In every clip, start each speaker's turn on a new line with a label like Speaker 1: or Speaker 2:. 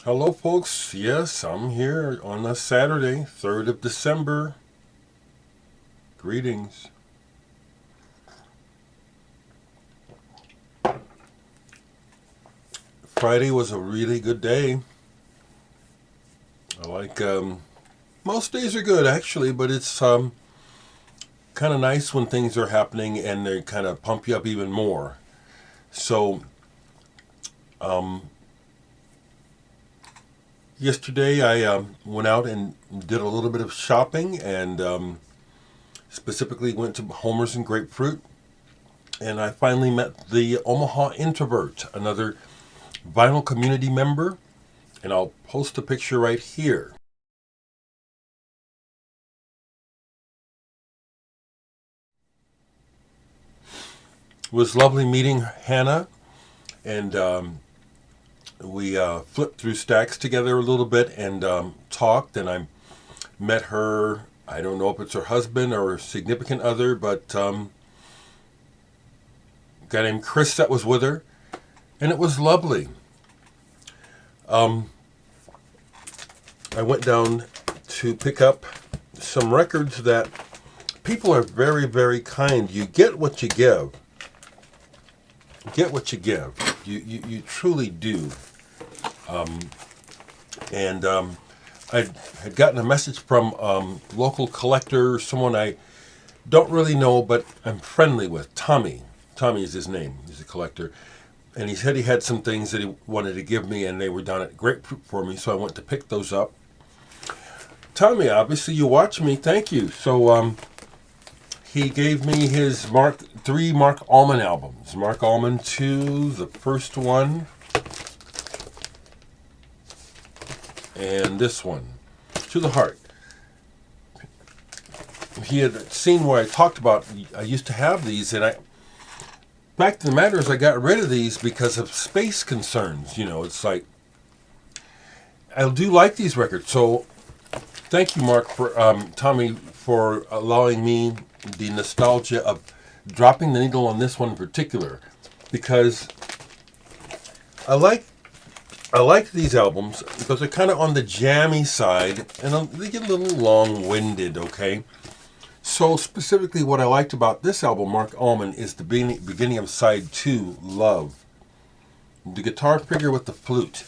Speaker 1: Hello, folks. Yes, I'm here on a Saturday, 3rd of December. Greetings. Friday was a really good day. I like, most days are good actually, but it's kind of nice when things are happening and they kind of pump you up even more. So, um, yesterday I went out and did a little bit of shopping and specifically went to Homer's and Grapefruit. And I finally met the Omaha Introvert, another vinyl community member, and I'll post a picture right here. It was lovely meeting Hannah, and we flipped through stacks together a little bit and talked. And I met her. I don't know if it's her husband or significant other, but a guy named Chris that was with her, and it was lovely. Um, I went down to pick up some records that people are very, very kind. You get what you give. Get what you give. You truly do. Um, and I had gotten a message from local collector, someone I don't really know, but I'm friendly with. Tommy. Tommy is his name. He's a collector. And he said he had some things that he wanted to give me, and they were down at Grapefruit for me, so I went to pick those up. Tommy, obviously you watch me. Thank you. So he gave me his three Mark-Almond albums. Mark-Almond 2, the first one, and this one, To the Heart. He had seen where I talked about I used to have these, and fact of the matter is I got rid of these because of space concerns. It's like I do like these records. So thank you, Mark, for Tommy, for allowing me the nostalgia of dropping the needle on this one in particular, because I like these albums because they're kind of on the jammy side and they get a little long-winded. Okay, so specifically, what I liked about this album, Mark-Almond, is the beginning of side 2, Love. The guitar figure with the flute.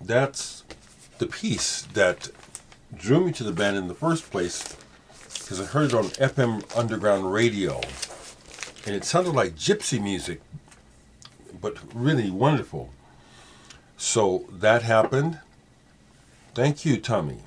Speaker 1: That's the piece that drew me to the band in the first place, because I heard it on FM underground radio, and it sounded like gypsy music, but really wonderful. So that happened. Thank you, Tommy.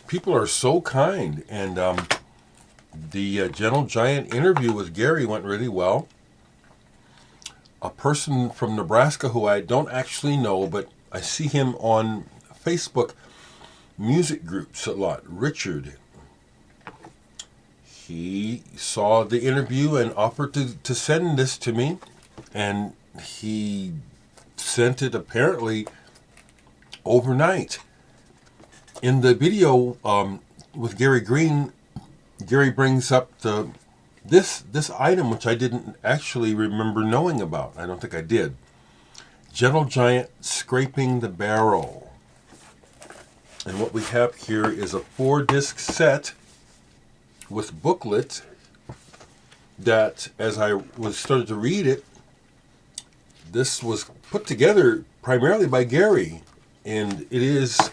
Speaker 1: People are so kind, and the Gentle Giant interview with Gary went really well. A person from Nebraska who I don't actually know, but I see him on Facebook music groups a lot, Richard. He saw the interview and offered to send this to me, and he sent it apparently overnight. In the video with Gary Green, Gary brings up this item which I didn't actually remember knowing about. I don't think I did. Gentle Giant Scraping the Barrel. And what we have here is a 4-disc set with booklet that, as I was started to read it, this was put together primarily by Gary, and it's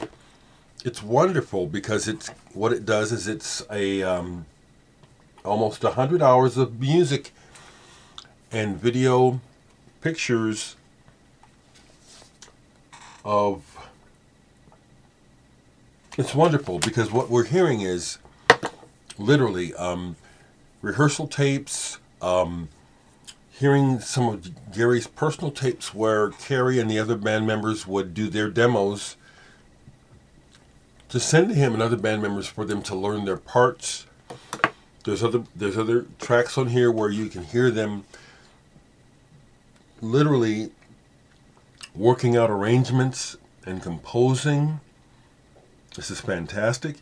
Speaker 1: wonderful because what it does is it's a almost 100 hours of music and video pictures of. It's wonderful because what we're hearing is literally rehearsal tapes, hearing some of Gary's personal tapes where Carrie and the other band members would do their demos to send to him and other band members for them to learn their parts. There's other tracks on here where you can hear them literally working out arrangements and composing. This is fantastic.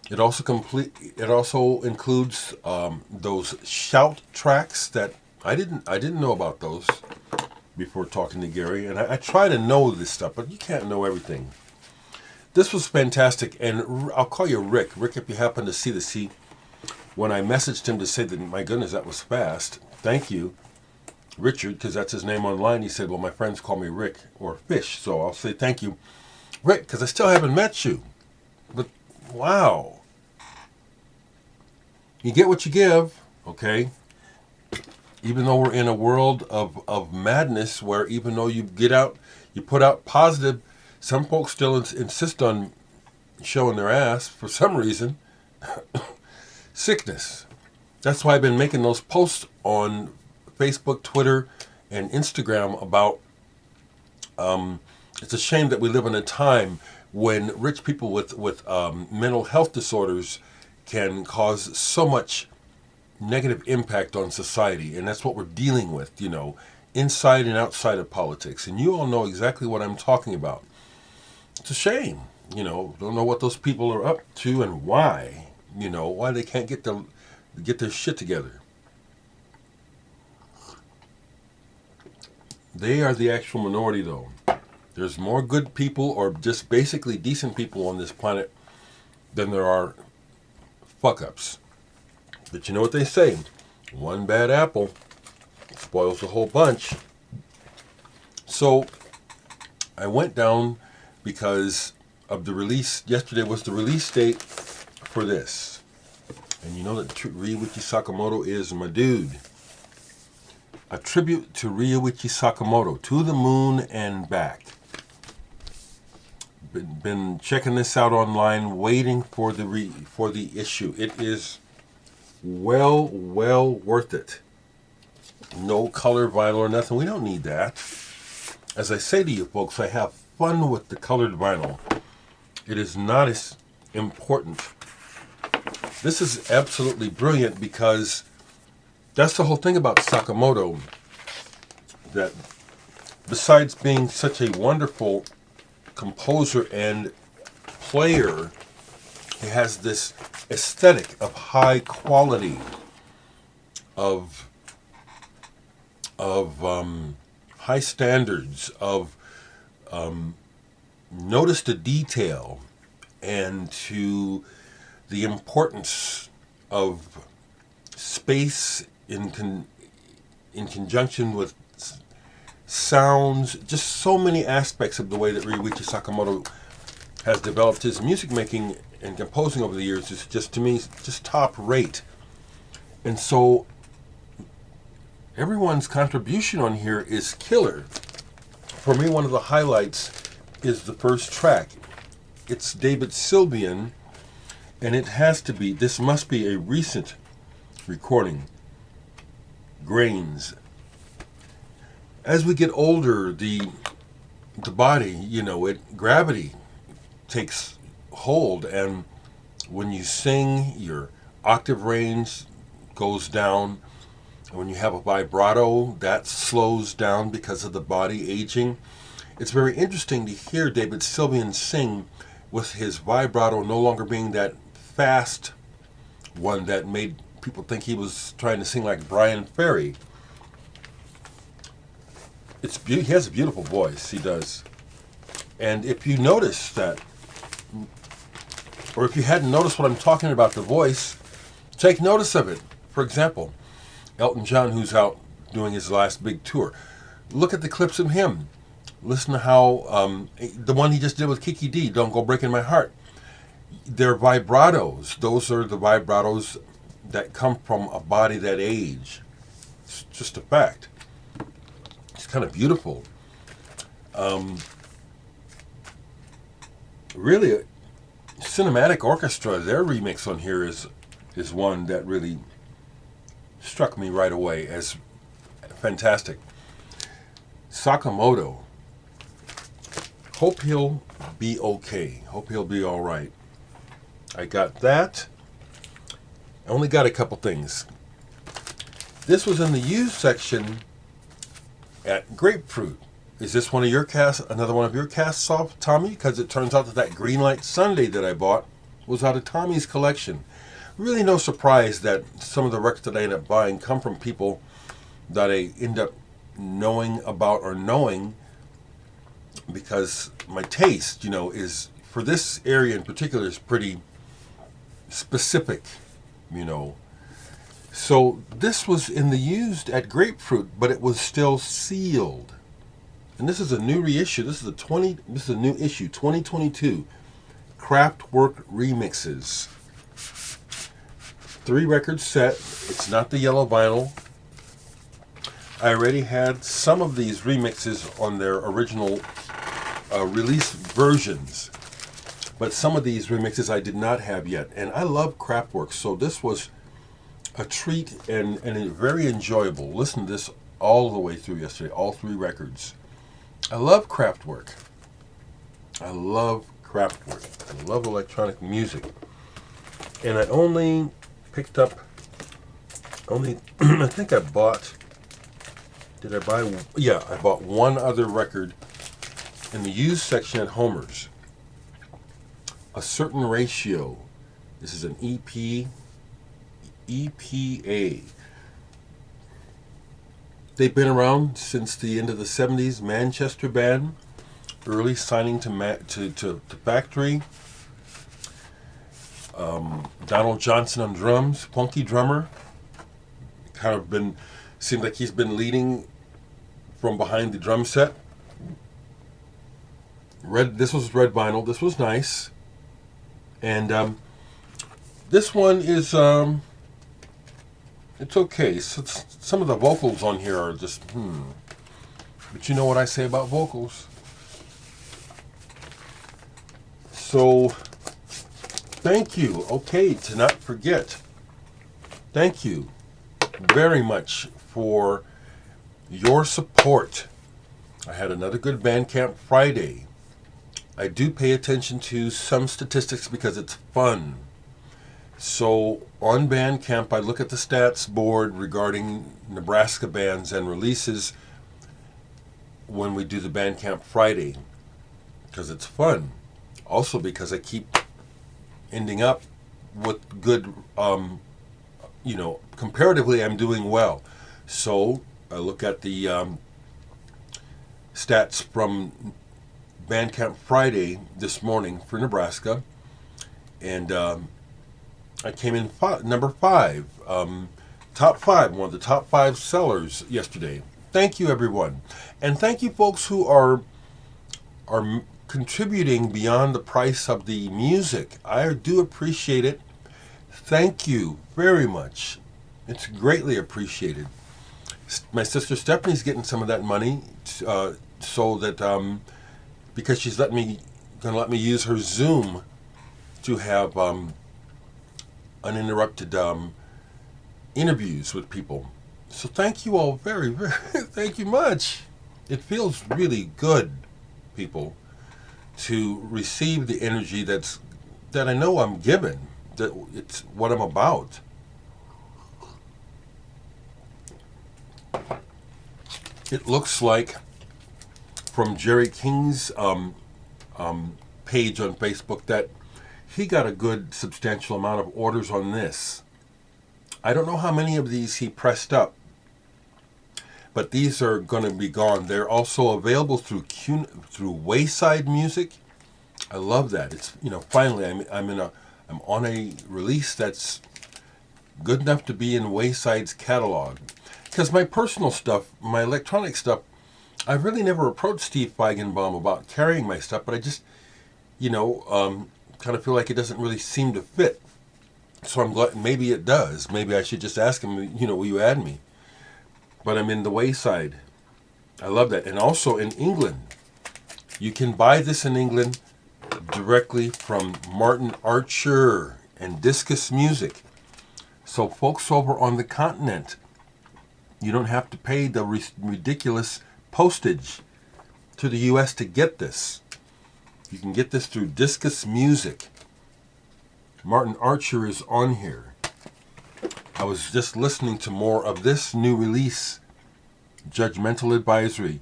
Speaker 1: It also includes those shout tracks that I didn't know about those before talking to Gary, and I try to know this stuff, but you can't know everything. This was fantastic, and I'll call you Rick. Rick, if you happen to see this, when I messaged him to say that, my goodness, that was fast. Thank you, Richard, because that's his name online. He said, well, my friends call me Rick or Fish, so I'll say thank you, Rick, because I still haven't met you. But wow, you get what you give, okay? Even though we're in a world of madness where even though you put out positive, some folks still insist on showing their ass for some reason. Sickness. That's why I've been making those posts on Facebook, Twitter, and Instagram about it's a shame that we live in a time when rich people with mental health disorders can cause so much negative impact on society, and that's what we're dealing with, inside and outside of politics. And you all know exactly what I'm talking about. It's a shame, don't know what those people are up to and why, why they can't get their shit together. They are the actual minority, though. There's more good people or just basically decent people on this planet than there are fuck-ups. But you know what they say, one bad apple spoils the whole bunch. So I went down because of the release. Yesterday was the release date for this. And you know that Ryuichi Sakamoto is my dude. A tribute to Ryuichi Sakamoto, To the Moon and Back. Been checking this out online, waiting for the issue. It is well worth it. No color vinyl or nothing. We don't need that. As I say to you folks, I have fun with the colored vinyl. It is not as important. This is absolutely brilliant because that's the whole thing about Sakamoto. That besides being such a wonderful composer and player, he has this aesthetic of high quality, of high standards, of notice to detail, and to the importance of space in conjunction with sounds, just so many aspects of the way that Ryuichi Sakamoto has developed his music making and composing over the years is just, to me, just top rate. And so everyone's contribution on here is killer. For me, one of the highlights is the first track. It's David Sylvian, and it has to be, this must be a recent recording. Grains. As we get older, the body, gravity takes hold, and when you sing, your octave range goes down. And when you have a vibrato, that slows down because of the body aging. It's very interesting to hear David Sylvian sing with his vibrato no longer being that fast one that made people think he was trying to sing like Brian Ferry. He has a beautiful voice, he does. And if you notice that, or if you hadn't noticed what I'm talking about, the voice, take notice of it. For example, Elton John, who's out doing his last big tour. Look at the clips of him. Listen to how, the one he just did with Kiki D, Don't Go Breaking My Heart. They're vibratos. Those are the vibratos that come from a body that age. It's just a fact. It's kind of beautiful. Really, Cinematic Orchestra, their remix on here is one that really struck me right away as fantastic. Sakamoto. Hope he'll be okay. Hope he'll be all right. I got that. I only got a couple things. This was in the used section at Grapefruit. Is this one of your casts, another one of your casts off, Tommy? Because it turns out that Greenlight Sunday that I bought was out of Tommy's collection. Really no surprise that some of the records that I end up buying come from people that I end up knowing about or knowing because my taste, is for this area in particular is pretty specific, you know. So this was in the used at Grapefruit, but it was still sealed. And this is a new reissue. This is a new issue, 2022. Kraftwerk Remixes. 3 record set. It's not the yellow vinyl. I already had some of these remixes on their original release versions, but some of these remixes I did not have yet. And I love Kraftwerk, so this was a treat and very enjoyable. Listen to this all the way through yesterday, all 3 records. I love Kraftwerk. I love Kraftwerk. I love electronic music. And I only picked up, I think I bought, did I buy? Yeah, I bought one other record in the used section at Homer's. A Certain Ratio. This is an EPA. They've been around since the end of the 70s. Manchester band. Early signing to Factory. Donald Johnson on drums. Funky drummer. Seems like he's been leading from behind the drum set. This was red vinyl. This was nice. And this one is, it's okay. So some of the vocals on here are just, But you know what I say about vocals. So, thank you. Okay, to not forget. Thank you very much for your support. I had another good Bandcamp Friday. I do pay attention to some statistics because it's fun. So on Bandcamp, I look at the stats board regarding Nebraska bands and releases when we do the Bandcamp Friday because it's fun. Also because I keep ending up with good, comparatively I'm doing well. So I look at the stats from Bandcamp Friday this morning for Nebraska, and I came in number 5, top 5, one of the top 5 sellers yesterday. Thank you, everyone, and thank you, folks who are contributing beyond the price of the music. I do appreciate it. Thank you very much. It's greatly appreciated. My sister Stephanie's getting some of that money, so that because she's gonna let me use her Zoom to have uninterrupted interviews with people. So thank you all very, very, thank you much. It feels really good, people, to receive the energy that I know I'm given, that it's what I'm about. It looks like from Jerry King's page on Facebook that he got a good substantial amount of orders on this. I don't know how many of these he pressed up, but these are going to be gone. They're also available through Wayside Music. I love that. It's finally I'm on a release that's good enough to be in Wayside's catalog. Because my personal stuff, my electronic stuff, I've really never approached Steve Feigenbaum about carrying my stuff, but I just, kind of feel like it doesn't really seem to fit. So I'm glad, maybe it does. Maybe I should just ask him, will you add me? But I'm in the Wayside. I love that. And also in England, you can buy this in England directly from Martin Archer and Discus Music. So folks over on the continent, you don't have to pay the ridiculous postage to the U.S. to get this. You can get this through Discus Music. Martin Archer is on here. I was just listening to more of this new release, Judgmental Advisory,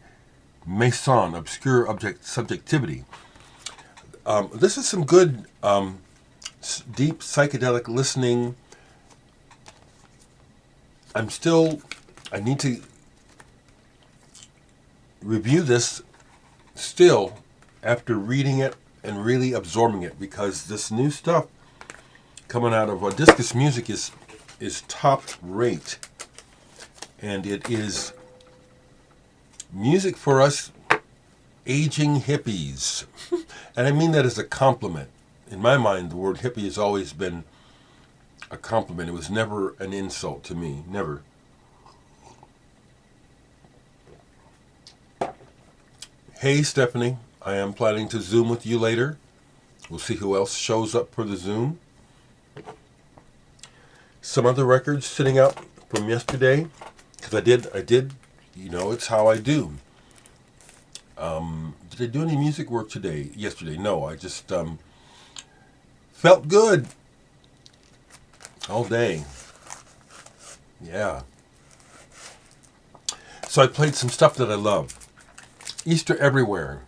Speaker 1: Meson, Obscure Subjectivity. This is some good deep psychedelic listening. I need to review this still after reading it and really absorbing it, because this new stuff coming out of Discus Music is top rate, and it is music for us aging hippies. And I mean that as a compliment. In my mind, the word hippie has always been a compliment. It was never an insult to me. Never. Hey, Stephanie. I am planning to Zoom with you later. We'll see who else shows up for the Zoom. Some other records sitting out from yesterday, because I did, it's how I do. Did I do any music work yesterday? No, I just felt good all day. Yeah. So I played some stuff that I love. Easter Everywhere.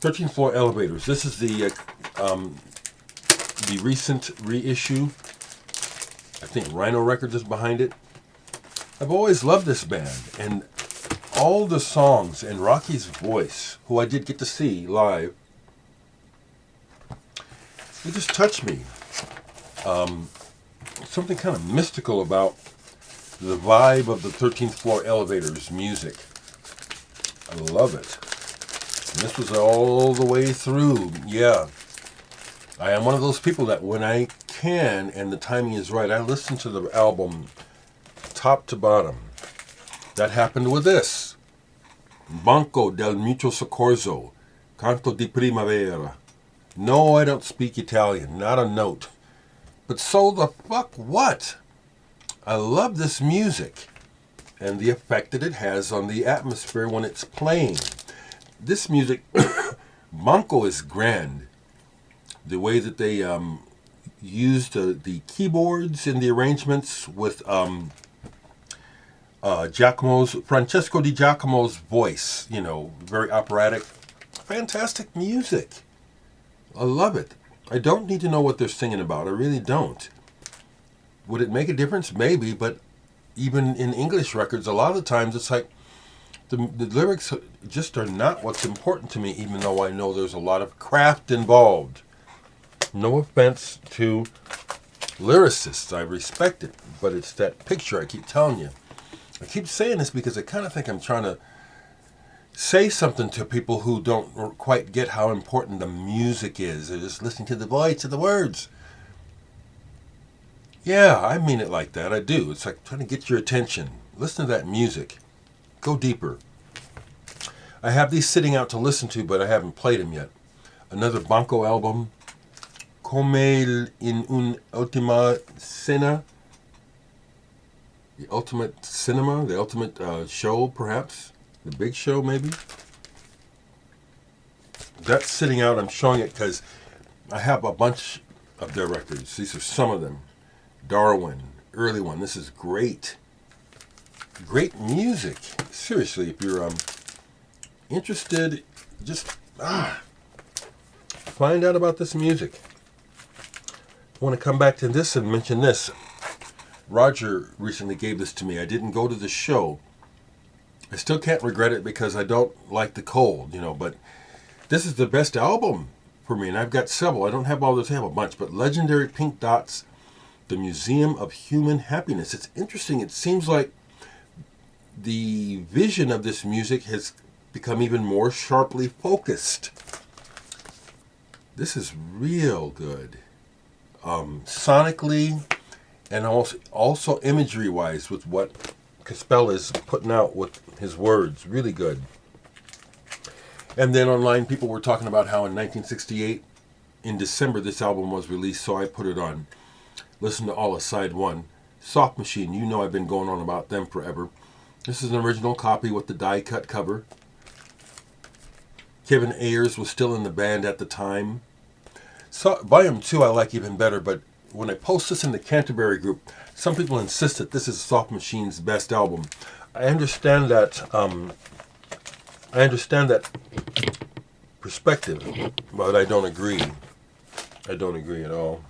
Speaker 1: 13th Floor Elevators. This is the recent reissue. I think Rhino Records is behind it. I've always loved this band, and all the songs and Rocky's voice, who I did get to see live, it just touched me. Something kind of mystical about the vibe of the 13th Floor Elevators music. I love it. And this was all the way through. Yeah. I am one of those people that when I can and the timing is right, I listen to the album top to bottom. That happened with this. Banco del Mutuo Soccorso. Canto di Primavera. No, I don't speak Italian. Not a note. But so the fuck what? I love this music and the effect that it has on the atmosphere when it's playing. This music, Banco, is grand. The way that they used the keyboards in the arrangements with Francesco Di Giacomo's voice, very operatic. Fantastic music. I love it. I don't need to know what they're singing about. I really don't. Would it make a difference? Maybe, but even in English records, a lot of the times it's like the lyrics just are not what's important to me, even though I know there's a lot of craft involved. No offense to lyricists, I respect it, but it's that picture I keep telling you. I keep saying this because I kind of think I'm trying to say something to people who don't quite get how important the music is. They're just listening to the voice of the words. Yeah, I mean it like that. I do. It's like trying to get your attention. Listen to that music. Go deeper. I have these sitting out to listen to, but I haven't played them yet. Another Banco album, Come in un'ultima cena. The ultimate cinema, the ultimate show, perhaps. The big show, maybe. That's sitting out. I'm showing it because I have a bunch of their records. These are some of them. Darwin, early one. This is great. Great music. Seriously, if you're interested, just find out about this music. I want to come back to this and mention this. Roger recently gave this to me. I didn't go to the show. I still can't regret it because I don't like the cold, but this is the best album for me, and I've got several. I don't have all those, I have a bunch, but Legendary Pink Dots, The Museum of Human Happiness. It's interesting. It seems like the vision of this music has become even more sharply focused. This is real good. Sonically and also imagery-wise with what Caspell is putting out with his words. Really good. And then online people were talking about how in 1968, in December, this album was released, so I put it on. Listen to all of side one. Soft Machine, I've been going on about them forever. This is an original copy with the die-cut cover. Kevin Ayers was still in the band at the time. So, Volume 2 I like even better, but when I post this in the Canterbury group, some people insist that this is Soft Machine's best album. I understand that perspective, but I don't agree. I don't agree at all.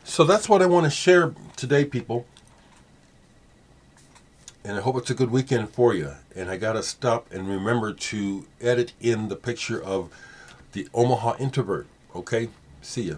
Speaker 1: So that's what I want to share today, people. and I hope it's a good weekend for you. And I got to stop and remember to edit in the picture of the Omaha introvert. Okay? See ya.